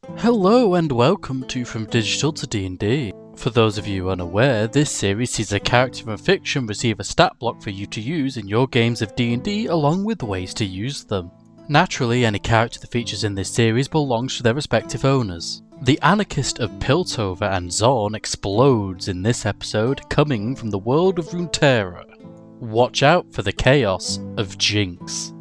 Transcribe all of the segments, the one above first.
Hello and welcome to From Digital to D&D. For those of you unaware, this series sees a character from fiction receive a stat block for you to use in your games of D&D along with ways to use them. Naturally, any character that features in this series belongs to their respective owners. The anarchist of Piltover and Zorn explodes in this episode, coming from the world of Runeterra. Watch out for the chaos of Jinx.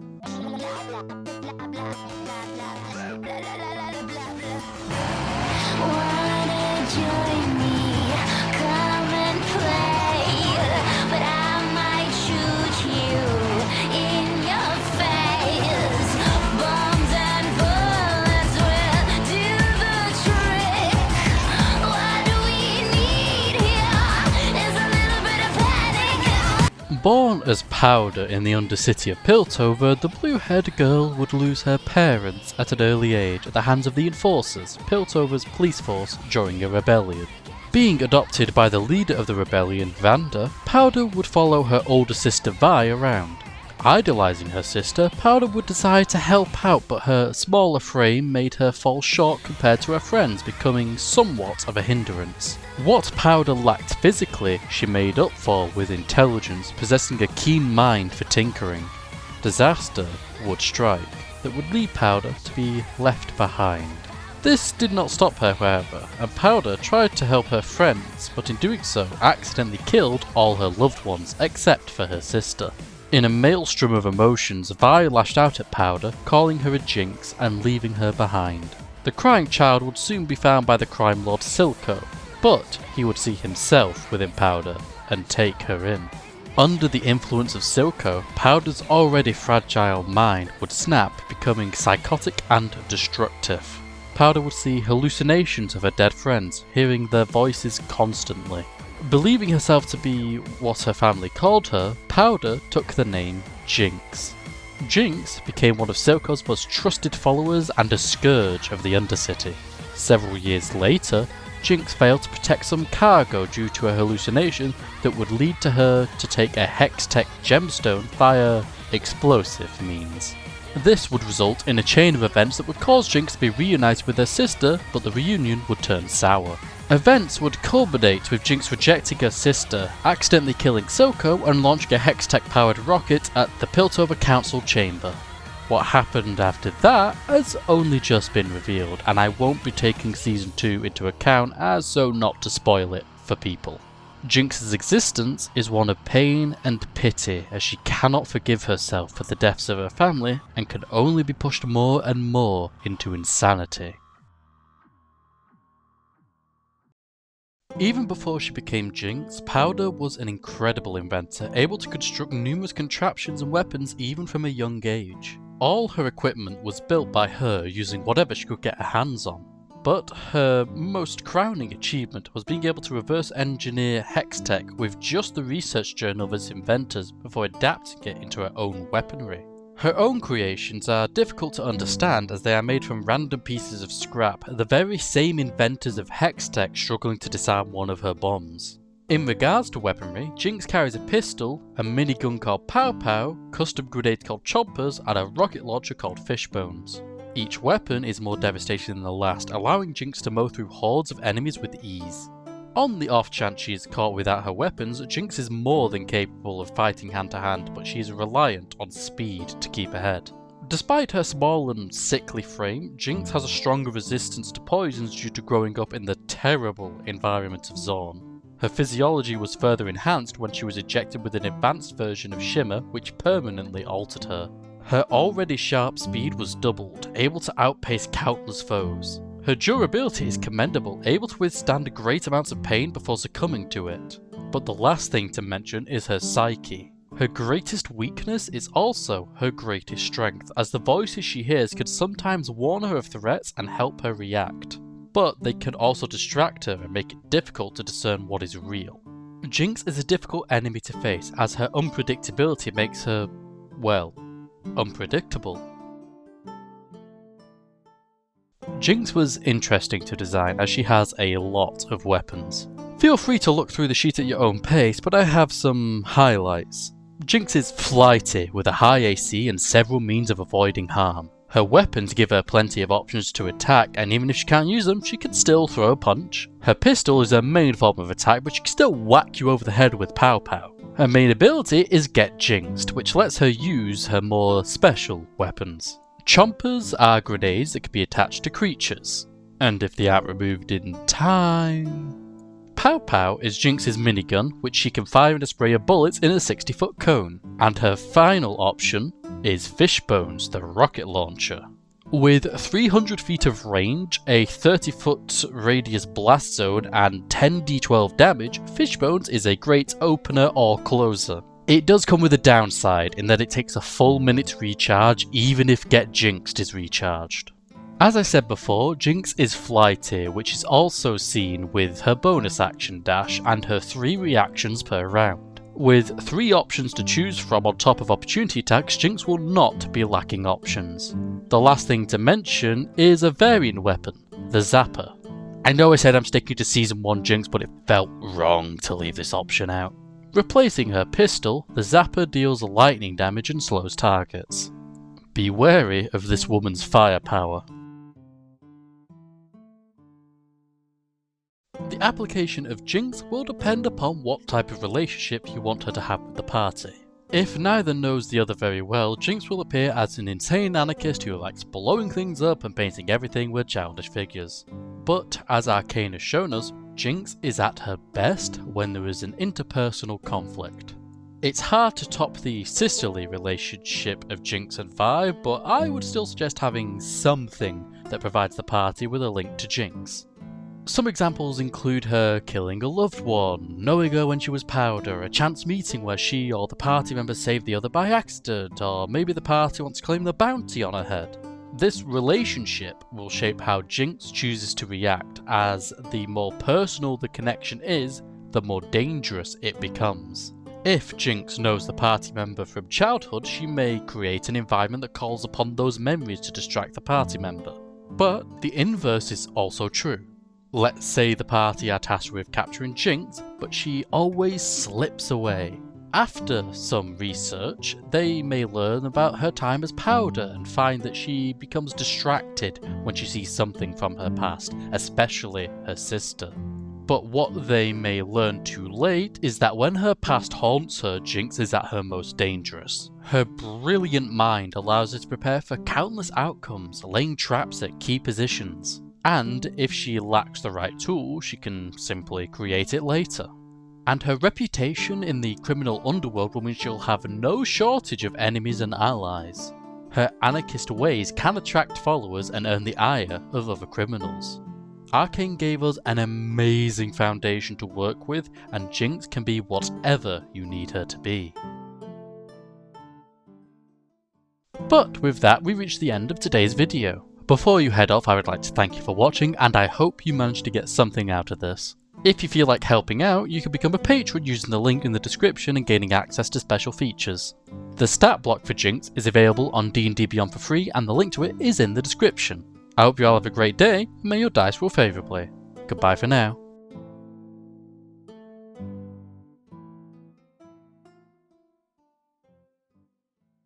Born as Powder in the Undercity of Piltover, the blue-haired girl would lose her parents at an early age at the hands of the Enforcers, Piltover's police force, during a rebellion. Being adopted by the leader of the rebellion, Vanda, Powder would follow her older sister Vi around. Idolising her sister, Powder would decide to help out, but her smaller frame made her fall short compared to her friends, becoming somewhat of a hindrance. What Powder lacked physically, she made up for with intelligence, possessing a keen mind for tinkering. Disaster would strike that would lead Powder to be left behind. This did not stop her, however, and Powder tried to help her friends, but in doing so accidentally killed all her loved ones except for her sister. In a maelstrom of emotions, Vi lashed out at Powder, calling her a Jinx and leaving her behind. The crying child would soon be found by the crime lord Silco, but he would see himself within Powder and take her in. Under the influence of Silco, Powder's already fragile mind would snap, becoming psychotic and destructive. Powder would see hallucinations of her dead friends, hearing their voices constantly. Believing herself to be what her family called her, Powder took the name Jinx. Jinx became one of Silco's most trusted followers and a scourge of the Undercity. Several years later, Jinx failed to protect some cargo due to a hallucination that would lead to her to take a Hextech gemstone via explosive means. This would result in a chain of events that would cause Jinx to be reunited with her sister, but the reunion would turn sour. Events would culminate with Jinx rejecting her sister, accidentally killing Silco and launching a Hextech-powered rocket at the Piltover Council chamber. What happened after that has only just been revealed, and I won't be taking Season 2 into account as so not to spoil it for people. Jinx's existence is one of pain and pity, as she cannot forgive herself for the deaths of her family and can only be pushed more and more into insanity. Even before she became Jinx, Powder was an incredible inventor, able to construct numerous contraptions and weapons even from a young age. All her equipment was built by her using whatever she could get her hands on. But her most crowning achievement was being able to reverse engineer Hextech with just the research journal of its inventors before adapting it into her own weaponry. Her own creations are difficult to understand as they are made from random pieces of scrap, the very same inventors of Hextech struggling to disarm one of her bombs. In regards to weaponry, Jinx carries a pistol, a minigun called Pow Pow, custom grenades called Chompers, and a rocket launcher called Fishbones. Each weapon is more devastating than the last, allowing Jinx to mow through hordes of enemies with ease. On the off chance she is caught without her weapons, Jinx is more than capable of fighting hand to hand, but she is reliant on speed to keep ahead. Despite her small and sickly frame, Jinx has a stronger resistance to poisons due to growing up in the terrible environment of Zorn. Her physiology was further enhanced when she was injected with an advanced version of Shimmer, which permanently altered her. Her already sharp speed was doubled, able to outpace countless foes. Her durability is commendable, able to withstand great amounts of pain before succumbing to it. But the last thing to mention is her psyche. Her greatest weakness is also her greatest strength, as the voices she hears could sometimes warn her of threats and help her react. But they can also distract her and make it difficult to discern what is real. Jinx is a difficult enemy to face, as her unpredictability makes her, well, unpredictable. Jinx was interesting to design as she has a lot of weapons. Feel free to look through the sheet at your own pace, but I have some highlights. Jinx is flighty with a high AC and several means of avoiding harm. Her weapons give her plenty of options to attack, and even if she can't use them, she can still throw a punch. Her pistol is her main form of attack, but she can still whack you over the head with Pow Pow. Her main ability is Get Jinxed, which lets her use her more special weapons. Chompers are grenades that can be attached to creatures, and if they aren't removed in time... Pow Pow is Jinx's minigun, which she can fire and spray her bullets in a 60-foot cone. And her final option is Fishbones, the rocket launcher. With 300 feet of range, a 30-foot radius blast zone, and 10d12 damage, Fishbones is a great opener or closer. It does come with a downside in that it takes a full minute to recharge even if Get Jinxed is recharged. As I said before, Jinx is Fly tier, which is also seen with her bonus action dash and her 3 reactions per round. With 3 options to choose from on top of opportunity attacks, Jinx will not be lacking options. The last thing to mention is a variant weapon, the Zapper. I know I said I'm sticking to Season 1 Jinx, but it felt wrong to leave this option out. Replacing her pistol, the Zapper deals lightning damage and slows targets. Be wary of this woman's firepower. The application of Jinx will depend upon what type of relationship you want her to have with the party. If neither knows the other very well, Jinx will appear as an insane anarchist who likes blowing things up and painting everything with childish figures. But, as Arcane has shown us, Jinx is at her best when there is an interpersonal conflict. It's hard to top the sisterly relationship of Jinx and Vi, but I would still suggest having something that provides the party with a link to Jinx. Some examples include her killing a loved one, knowing her when she was Powder, a chance meeting where she or the party member saved the other by accident, or maybe the party wants to claim the bounty on her head. This relationship will shape how Jinx chooses to react, as the more personal the connection is, the more dangerous it becomes. If Jinx knows the party member from childhood, she may create an environment that calls upon those memories to distract the party member. But the inverse is also true. Let's say the party are tasked with capturing Jinx, but she always slips away. After some research, they may learn about her time as Powder and find that she becomes distracted when she sees something from her past, especially her sister. But what they may learn too late is that when her past haunts her, Jinx is at her most dangerous. Her brilliant mind allows her to prepare for countless outcomes, laying traps at key positions. And if she lacks the right tool, she can simply create it later. And her reputation in the criminal underworld will mean she'll have no shortage of enemies and allies. Her anarchist ways can attract followers and earn the ire of other criminals. Arcane gave us an amazing foundation to work with, and Jinx can be whatever you need her to be. But with that, we reach the end of today's video. Before you head off, I would like to thank you for watching, and I hope you managed to get something out of this. If you feel like helping out, you can become a patron using the link in the description and gaining access to special features. The stat block for Jinx is available on D&D Beyond for free, and the link to it is in the description. I hope you all have a great day, and may your dice roll favourably. Goodbye for now.